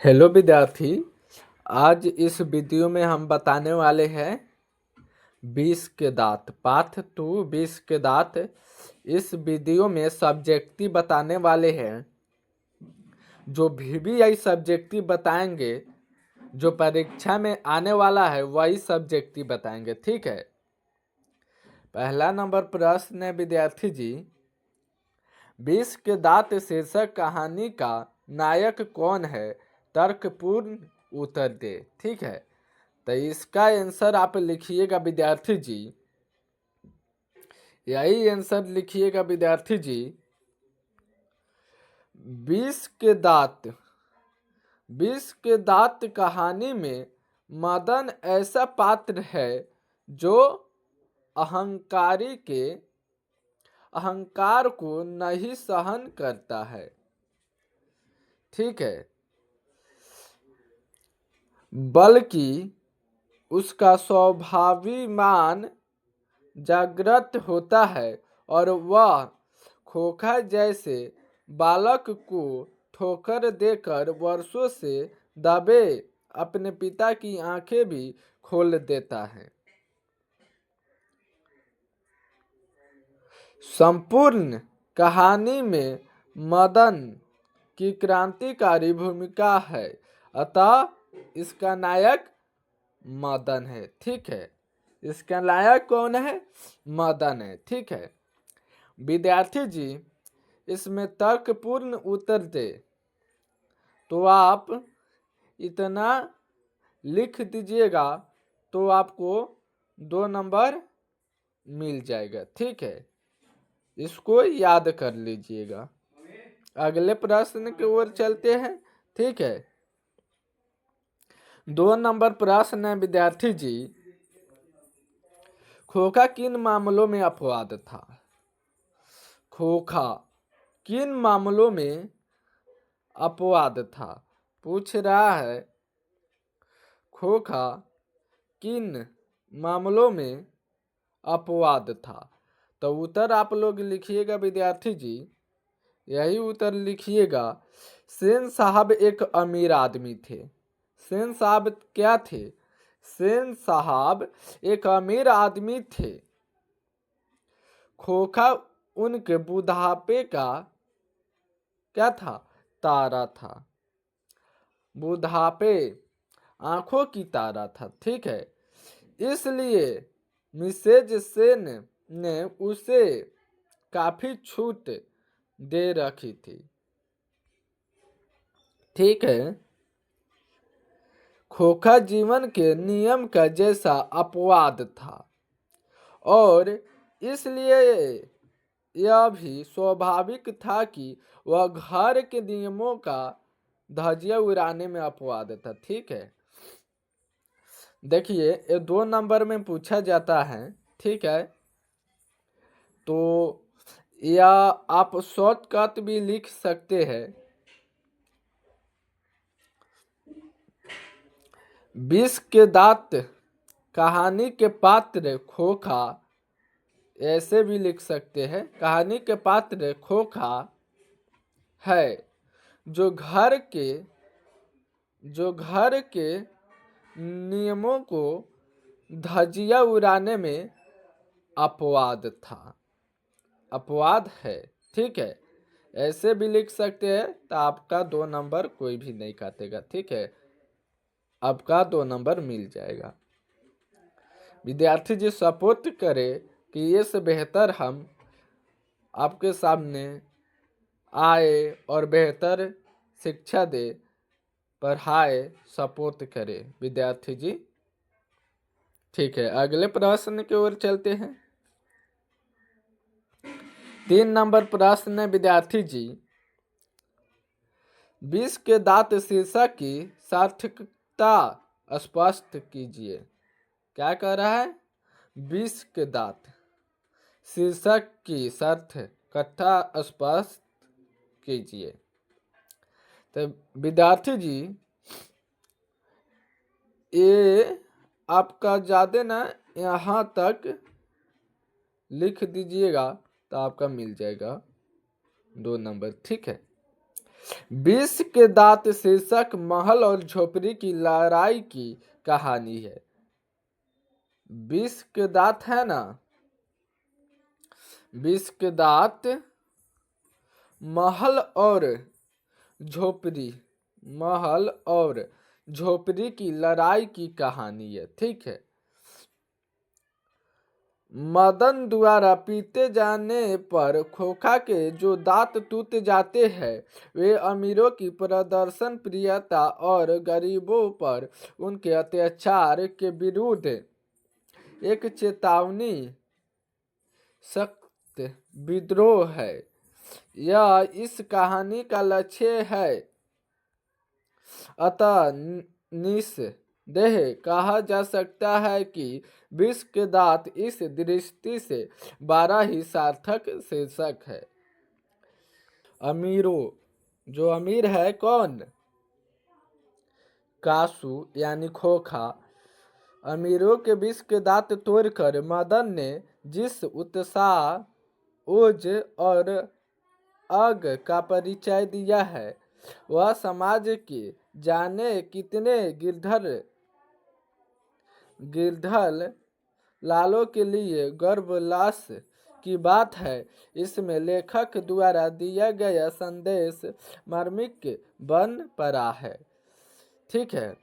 Hello विद्यार्थी। आज इस वीडियो में हम बताने वाले हैं 20 के दांत पाठ 2 20 के दांत। इस वीडियो में सब्जेक्टिव बताने वाले हैं। जो VVI सब्जेक्टिव बताएंगे, जो परीक्षा में आने वाला है वही सब्जेक्टिव बताएंगे। ठीक है। पहला नंबर प्रश्न है विद्यार्थी जी, 20 के दांत शीर्षक कहानी का नायक कौन है? तर्कपूर्ण उत्तर दे। ठीक है। तो इसका आंसर आप लिखिएगा विद्यार्थी जी, यही आंसर लिखिएगा विद्यार्थी जी। 20 के दांत 20 के दांत कहानी में मदन ऐसा पात्र है जो अहंकार को नहीं सहन करता है। ठीक है। बल्कि उसका स्वाभिमान जागृत होता है और वह खोखा जैसे बालक को ठोकर देकर वर्षों से दबे अपने पिता की आंखें भी खोल देता है। संपूर्ण कहानी में मदन की क्रांतिकारी भूमिका है, अतः इसका नायक मदन है। ठीक है। इसका नायक कौन है? मदन है। ठीक है। विद्यार्थी जी, इसमें तर्कपूर्ण उत्तर दे तो आप इतना लिख दीजिएगा तो आपको 2 नंबर मिल जाएगा। ठीक है। इसको याद कर लीजिएगा। अगले प्रश्न की ओर चलते हैं। ठीक है। 2 नंबर प्रश्न है विद्यार्थी जी, खोखा किन मामलों में अपवाद था? खोखा किन मामलों में अपवाद था? पूछ रहा है खोखा किन मामलों में अपवाद था। तो उत्तर आप लोग लिखिएगा विद्यार्थी जी, यही उत्तर लिखिएगा। सेन साहब एक अमीर आदमी थे। सेन साहब क्या थे? सेन साहब एक अमीर आदमी थे। खोखा उनके बुढ़ापे का क्या था? तारा था। बुढ़ापे आंखों की तारा था। ठीक है। इसलिए मिसेज सेन ने उसे काफी छूट दे रखी थी। ठीक है। खोखा जीवन के नियम का जैसा अपवाद था और इसलिए यह भी स्वाभाविक था कि वह घर के नियमों का धज्जियां उड़ाने में अपवाद था। ठीक है। देखिए, ये 2 नंबर में पूछा जाता है। ठीक है। तो या आप शॉर्टकट भी लिख सकते हैं। 20 के दांत कहानी के पात्र खोखा, ऐसे भी लिख सकते हैं। कहानी के पात्र खोखा है जो घर के नियमों को धज्जियां उड़ाने में अपवाद था, अपवाद है। ठीक है। ऐसे भी लिख सकते हैं। तो आपका 2 नंबर कोई भी नहीं काटेगा। ठीक है। आपका 2 नंबर मिल जाएगा। विद्यार्थी जी सपोर्ट करें कि ये से बेहतर हम आपके सामने आए और बेहतर शिक्षा दे, पढ़ाए, सपोर्ट करे विद्यार्थी जी। ठीक है। अगले प्रश्न की ओर चलते हैं। 3 नंबर प्रश्न है विद्यार्थी जी, 20 के दांत शीर्षक की सार्थकता स्पष्ट कीजिए। क्या कह रहा है? 20 के दांत शीर्षक की सार्थकता स्पष्ट कीजिए। तो विद्यार्थी जी, ये आपका ज्यादा ना यहाँ तक लिख दीजिएगा तो आपका मिल जाएगा 2 नंबर। ठीक है। विष के दांत शीर्षक महल और झोपड़ी की लड़ाई की कहानी है। विष के दांत है ना, विष के दांत महल और झोपड़ी, महल और झोपड़ी की लड़ाई की कहानी है। ठीक है। मदन द्वारा पीते जाने पर खोखा के जो दांत टूट जाते हैं वे अमीरों की प्रदर्शन प्रियता और गरीबों पर उनके अत्याचार के विरुद्ध एक चेतावनी सख्त विद्रोह है। यह इस कहानी का लक्ष्य है। अतः निस्संदेह कहा जा सकता है कि विष के दांत इस दृष्टि से 12 ही सार्थक शीर्षक है। अमीरों, जो अमीर है कौन? कासू यानी खोखा। अमीरों के विष के दांत तोड़कर मदन ने जिस उत्साह, ओज और अग का परिचय दिया है वह समाज के जाने कितने गिरधर लालों के लिए गर्वलास की बात है। इसमें लेखक द्वारा दिया गया संदेश मार्मिक बन पड़ा है। ठीक है।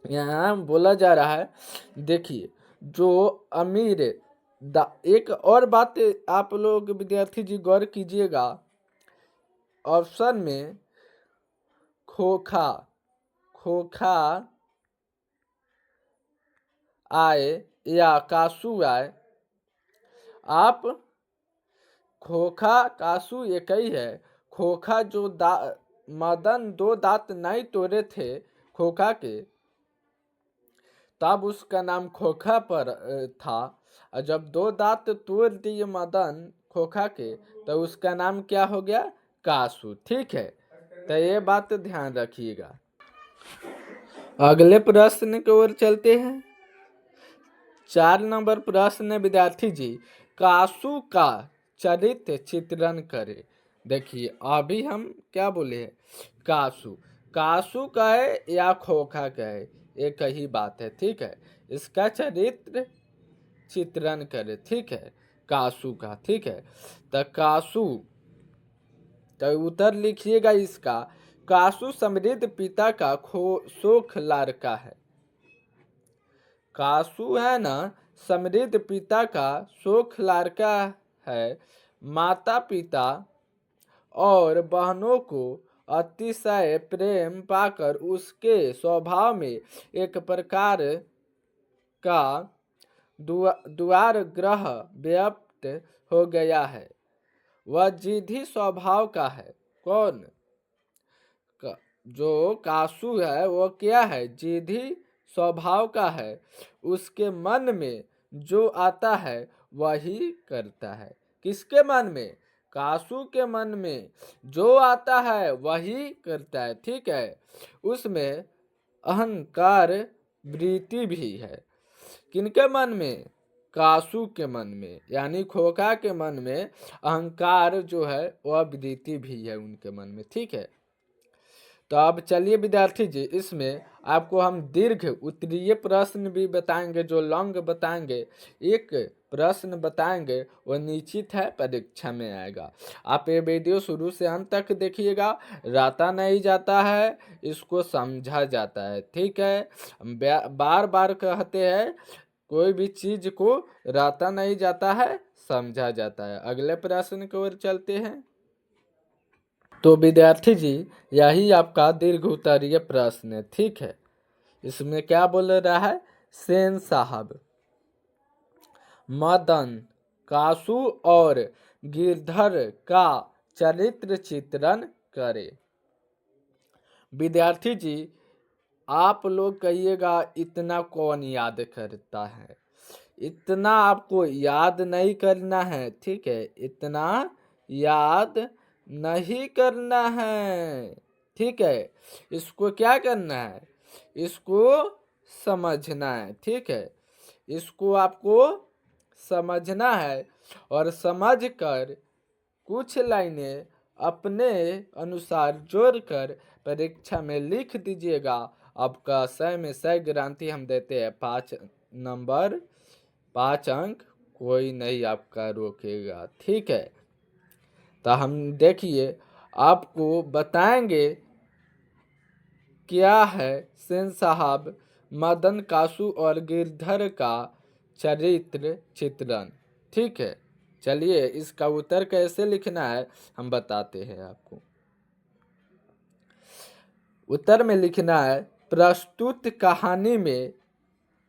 यहाँ बोला जा रहा है, देखिए, जो अमीर एक और बात आप लोग विद्यार्थी जी गौर कीजिएगा, ऑप्शन में खोखा आए या कासू आए, आप खोखा कासू एक ही है। खोखा जो मदन 2 दांत नहीं तोड़े थे खोखा के, तब उसका नाम खोखा पर था, और जब 2 दांत तोड़ दिए मदन खोखा के तो उसका नाम क्या हो गया? कासू। ठीक है, तो ये बात ध्यान रखिएगा। अगले प्रश्न की ओर चलते हैं। 4 नंबर प्रश्न विद्यार्थी जी, कासू का चरित्र चित्रण करें। देखिए, अभी हम क्या बोले हैं, कासू का है या खोखा का है, एक ही बात है। ठीक है, इसका चरित्र चित्रण करें। ठीक है, कासू का। ठीक है, तो कासू, तो उत्तर लिखिएगा इसका। कासू समृद्ध पिता का शोख लड़का है। कासू है ना, समृद्ध पिता का शोख लड़का है। माता पिता और बहनों को अतिशय प्रेम पाकर उसके स्वभाव में एक प्रकार का दुआरग्रह व्याप्त हो गया है। वह जिद्दी स्वभाव का है। कौन? जो कासू है वो क्या है? जिद्दी स्वभाव का है। उसके मन में जो आता है वही करता है। किसके मन में? कासू के मन में जो आता है वही करता है। ठीक है, उसमें अहंकार वृत्ति भी है। किनके मन में? कासू के मन में, यानी खोखा के मन में अहंकार जो है वह वृत्ति भी है उनके मन में। ठीक है, तो अब चलिए विद्यार्थी जी, इसमें आपको हम दीर्घ उत्तरीय प्रश्न भी बताएंगे, जो लॉन्ग बताएंगे। एक प्रश्न बताएंगे वो निश्चित है परीक्षा में आएगा। आप ये वीडियो शुरू से अंत तक देखिएगा। रटा नहीं जाता है, इसको समझा जाता है। ठीक है, बार बार कहते हैं, कोई भी चीज को रटा नहीं जाता है, समझा जाता है। अगले प्रश्न की ओर चलते हैं। तो विद्यार्थी जी, यही आपका दीर्घ उत्तरीय प्रश्न है। ठीक है, इसमें क्या बोल रहा है? सेन साहब मदन, कासू और गिरधर का चरित्र चित्रण करे। विद्यार्थी जी, आप लोग कहिएगा इतना कौन याद करता है? इतना आपको याद नहीं करना है। ठीक है, इतना याद नहीं करना है। ठीक है, इसको क्या करना है? इसको समझना है। ठीक है, इसको आपको समझना है और समझकर कुछ लाइनें अपने अनुसार जोड़कर परीक्षा में लिख दीजिएगा। आपका 100 में 100 गारंटी हम देते हैं। 5 नंबर 5 अंक कोई नहीं आपका रोकेगा, ठीक है। तो हम देखिए आपको बताएंगे क्या है सेन साहब मदन कासू और गिरधर का चरित्र चित्रण, ठीक है। चलिए इसका उत्तर कैसे लिखना है हम बताते हैं आपको। उत्तर में लिखना है, प्रस्तुत कहानी में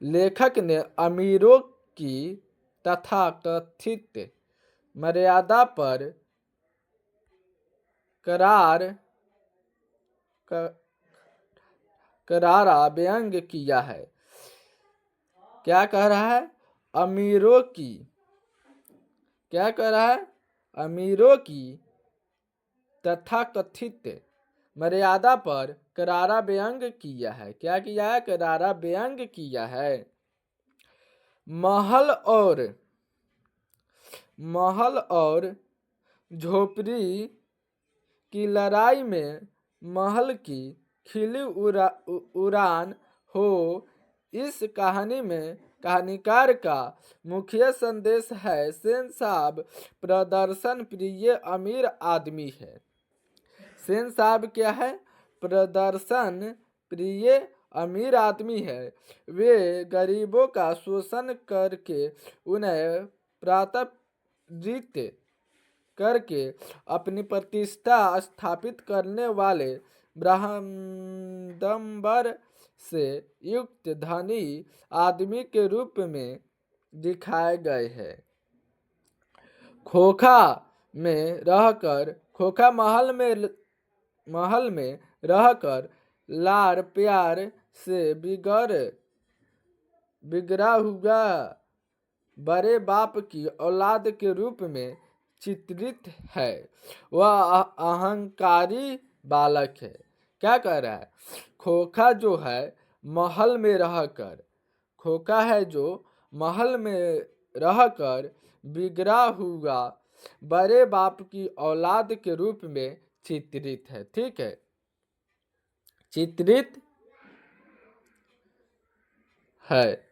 लेखक ने अमीरों की तथाकथित मर्यादा पर करारा व्यंग किया है। क्या कह रहा है? अमीरों की, क्या कह रहा है? अमीरों की तथाकथित मर्यादा पर करारा व्यंग किया है। क्या किया है? करारा व्यंग किया है। महल और झोपड़ी की लड़ाई में महल की खिली उड़ान हो, इस कहानी में कहानीकार का मुख्य संदेश है। सेन साहब प्रदर्शन प्रिय अमीर आदमी है। सेन साहब क्या है? प्रदर्शन प्रिय अमीर आदमी है। वे गरीबों का शोषण करके उन्हें प्रातःवृत्त करके अपनी प्रतिष्ठा स्थापित करने वाले ब्रह्माडंबर से युक्त धनी आदमी के रूप में दिखाए गए हैं। खोखा महल में रहकर लाड़ प्यार से बिगड़ा हुआ बड़े बाप की औलाद के रूप में चित्रित है। वह अहंकारी बालक है। क्या कह रहा है? खोखा जो है महल में रहकर, खोखा है जो महल में रहकर बिगड़ा हुआ बड़े बाप की औलाद के रूप में चित्रित है, ठीक है। चित्रित है।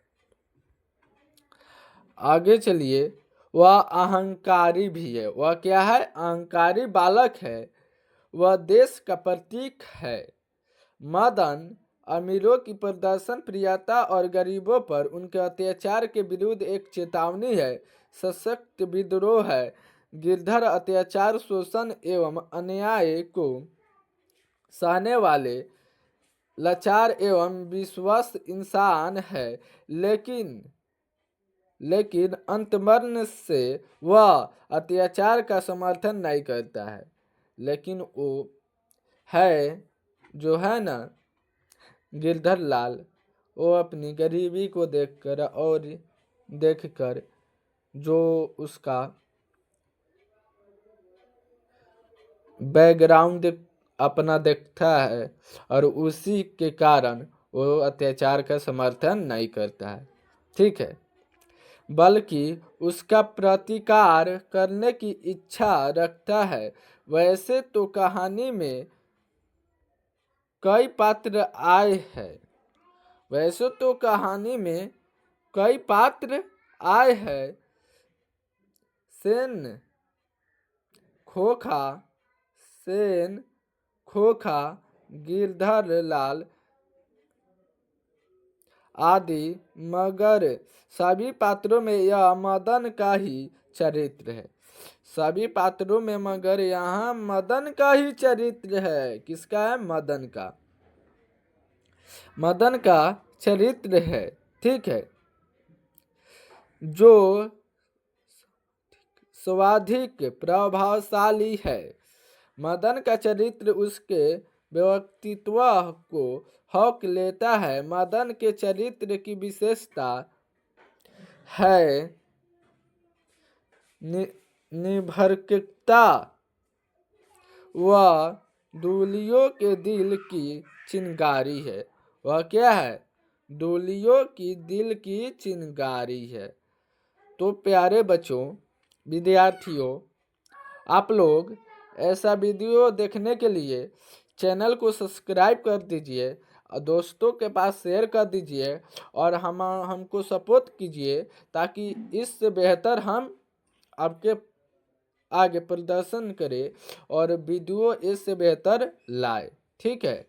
आगे चलिए, वह अहंकारी भी है। वह क्या है? अहंकारी बालक है। वह देश का प्रतीक है। मदन अमीरों की प्रदर्शन प्रियता और गरीबों पर उनके अत्याचार के विरुद्ध एक चेतावनी है, सशक्त विद्रोह है। गिरधर अत्याचार, शोषण एवं अन्याय को सहने वाले लाचार एवं विश्वास इंसान है, लेकिन अंतमरण से वह अत्याचार का समर्थन नहीं करता है। लेकिन वो है जो है ना गिरधर लाल, वो अपनी गरीबी को देखकर जो उसका बैकग्राउंड अपना देखता है और उसी के कारण वो अत्याचार का समर्थन नहीं करता है, ठीक है, बल्कि उसका प्रतिकार करने की इच्छा रखता है। वैसे तो कहानी में कई पात्र आए हैं। सेन, खोखा, गिरधर लाल आदि, मगर सभी पात्रों में यह मदन का ही चरित्र है। सभी पात्रों में मगर यहाँ मदन का ही चरित्र है। किसका है? मदन का चरित्र है, ठीक है, जो सर्वाधिक प्रभावशाली है। मदन का चरित्र उसके व्यक्तित्व को हक लेता है। मदन के चरित्र की विशेषता है निर्भरता। वह दूलियों के दिल की चिंगारी है। वह क्या है? दूलियों की दिल की चिंगारी है। तो प्यारे बच्चों, विद्यार्थियों, आप लोग ऐसा वीडियो देखने के लिए चैनल को सब्सक्राइब कर दीजिए और दोस्तों के पास शेयर कर दीजिए और हमको सपोर्ट कीजिए, ताकि इससे बेहतर हम आपके आगे प्रदर्शन करें और वीडियो इससे बेहतर लाए। ठीक है।